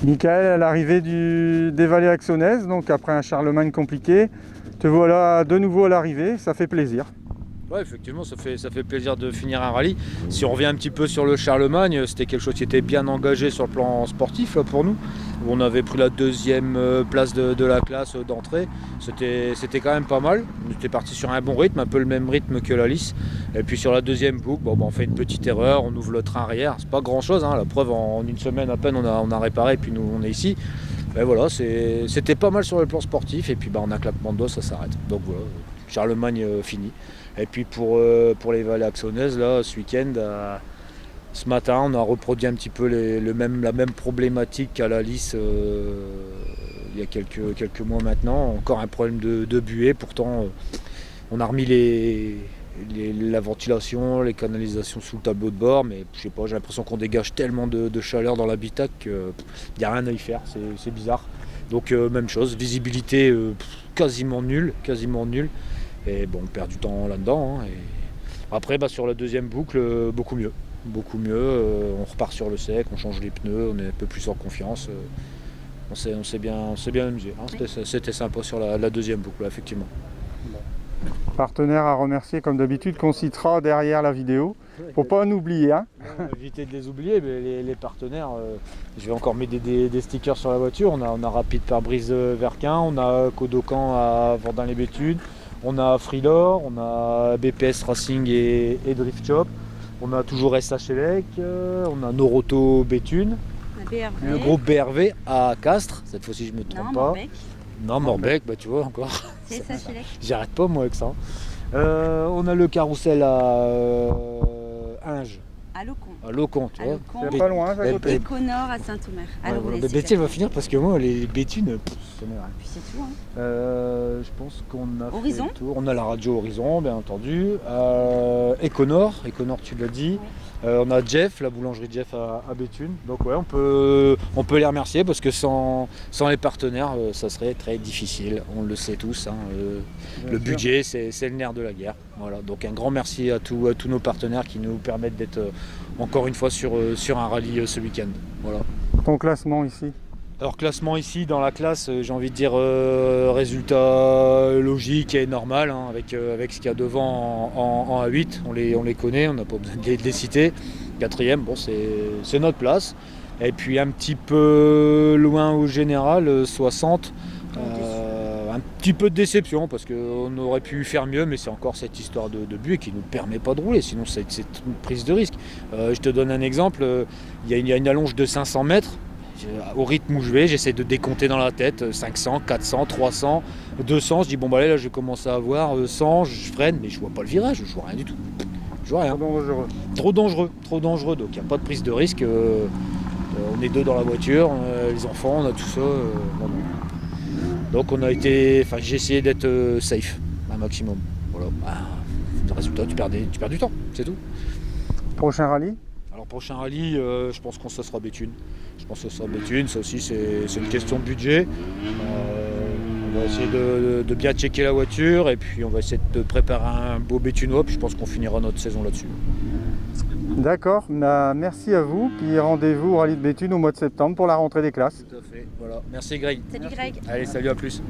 Michael, à l'arrivée des vallées axonaises, donc après un Charlemagne compliqué, te voilà de nouveau à l'arrivée, ça fait plaisir. Ouais, effectivement, ça fait plaisir de finir un rallye. Si on revient un petit peu sur le Charlemagne, c'était quelque chose qui était bien engagé sur le plan sportif là, pour nous. Où on avait pris la deuxième place de la classe d'entrée. C'était quand même pas mal. On était parti sur un bon rythme, un peu le même rythme que la lice. Et puis sur la deuxième boucle, on fait une petite erreur, on ouvre le train arrière. C'est pas grand chose, hein. La preuve, en une semaine à peine, on a réparé et puis nous on est ici. Ben voilà, c'était pas mal sur le plan sportif. Et puis on a un claquement de doigts, ça s'arrête. Donc voilà, Charlemagne fini. Et puis pour les vallées axonaises, là, ce week-end, ce matin, on a reproduit un petit peu la même problématique qu'à la lice il y a quelques mois maintenant. Encore un problème de buée. Pourtant, on a remis la ventilation, les canalisations sous le tableau de bord, mais je sais pas, j'ai l'impression qu'on dégage tellement de chaleur dans l'habitat qu'il n'y a rien à y faire. C'est bizarre. Donc même chose, visibilité quasiment nulle. Et bon, on perd du temps là-dedans. Hein, et après, sur la deuxième boucle, beaucoup mieux. On repart sur le sec, on change les pneus, on est un peu plus en confiance. On s'est bien amusé. Hein, c'était sympa sur la deuxième boucle, là, effectivement. Partenaire à remercier comme d'habitude, qu'on citera derrière la vidéo. Faut pas en oublier. Hein. On va éviter de les oublier, mais les partenaires, je vais encore mettre des stickers sur la voiture. On a Rapide Pare-Brise Verquin, on a Kodokan à Verdun-les-Bétudes. On a Freelor, on a BPS Racing et Drift Shop, on a toujours SH Elec, on a Noroto Béthune, le groupe BRV à Castres, cette fois-ci je ne me trompe pas. Morbec. Non, Morbec, tu vois encore. C'est SH Elec. J'arrête pas moi avec ça. On a le carrousel à Inge. À Locon, tu vois. C'est pas loin, ça côté. Éconor à Saint-Omer. Béthune va finir parce que moi, les Béthunes, ça m'est rien. Puis c'est tout. Hein. Je pense qu'on a Horizon. fait le tour. On a la radio Horizon, bien entendu. Éconor, tu l'as dit. Oui. On a Jeff, la boulangerie Jeff à Béthune. Donc ouais, on peut les remercier parce que sans les partenaires, ça serait très difficile. On le sait tous. Hein. Le budget, c'est le nerf de la guerre. Voilà. Donc un grand merci à tous nos partenaires qui nous permettent d'être encore une fois sur un rallye ce week-end. Voilà. Ton classement ici? Alors classement ici dans la classe, j'ai envie de dire résultat logique et normal, hein, avec ce qu'il y a devant en A8, on les connaît, on n'a pas besoin de les citer. Quatrième, c'est notre place. Et puis un petit peu loin au général, 60. Un petit peu de déception parce qu'on aurait pu faire mieux, mais c'est encore cette histoire de buée qui ne nous permet pas de rouler, sinon c'est une prise de risque. Je te donne un exemple, il y a une allonge de 500 mètres. Au rythme où je vais, j'essaie de décompter dans la tête 500, 400, 300, 200. Je dis bon là je vais commencer à voir 100, je freine, mais je vois pas le virage, je vois rien du tout. Je vois rien. Trop dangereux. Donc il n'y a pas de prise de risque. On est deux dans la voiture, les enfants, on a tout ça. Donc j'ai essayé d'être safe un maximum. Voilà. Le résultat, tu perds du temps, c'est tout. Prochain rallye? Alors prochain rallye, je pense qu'on se sera Béthune. Ça aussi c'est une question de budget. On va essayer de bien checker la voiture et puis on va essayer de préparer un beau Béthunois, puis je pense qu'on finira notre saison là-dessus. D'accord, merci à vous, puis rendez-vous au rallye de Béthune au mois de septembre pour la rentrée des classes. Tout à fait, voilà. Merci Greg. Salut Greg. Allez, salut, à plus.